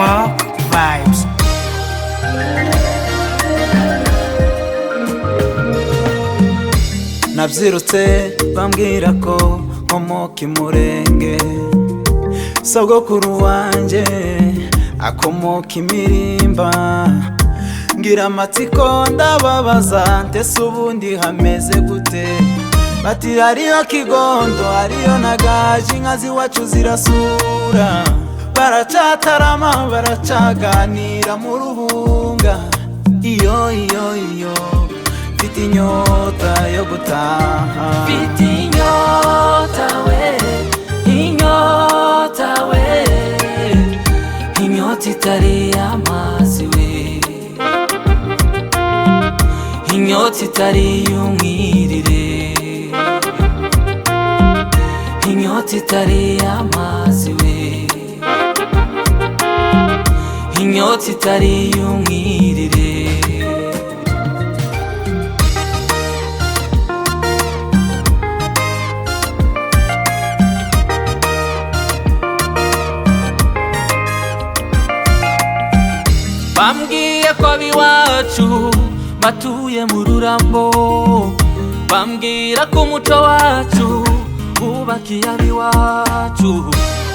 Mark Vibes. Nabyirutse bambwira ko nkomoka imurenge, sogokuru wanje akomoka imirimba. Ngira amatsiko ndababaza ndetse ubundi hameze gute, bati hariyo Kigondo hariyo nagaji inka z'iwacu zirasura. Baracatarama baracaganira mu Rubunga, iyo mfite inyota yo gutaha. Mfite inyota we, inyota we, inyota itari amazi we, inyota itari umwirire, inyota itari amazi we, inyota itari umwirire. Bambwiye ko abiwacu batuye mu Rurambo, bambwira ko umuco wacu wubakiye abiwacu.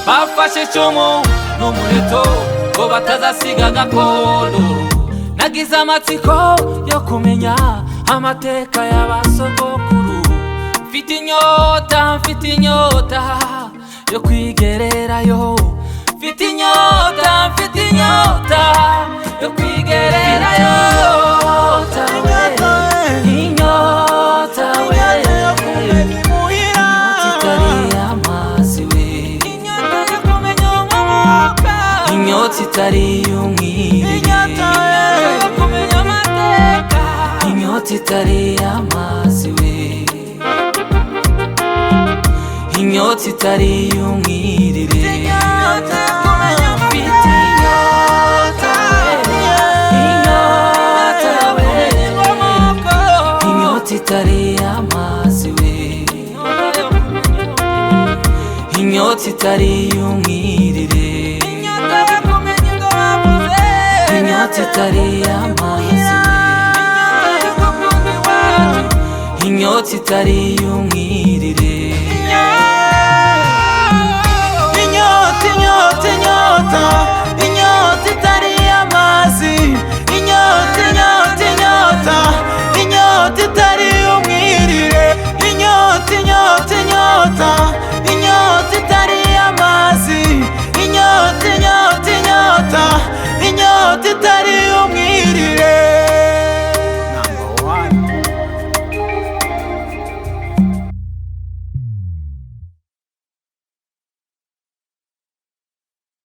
Bafashe icumu n'umuheto ngo batazasiga gakondo. Nagize amatsiko yo kumenya amateka y'abasogokuru. Mfite inyota yo kwigererayo. Mfite inyota yo kwigererayo. Inyota we, inyota itari amazi we, inyota itari umwirire, inyota itari amazi we, inyota itari umwirire. Itari amazi we, inyota itari umwirire, inyota itari amazi we, inyota itari umwirire.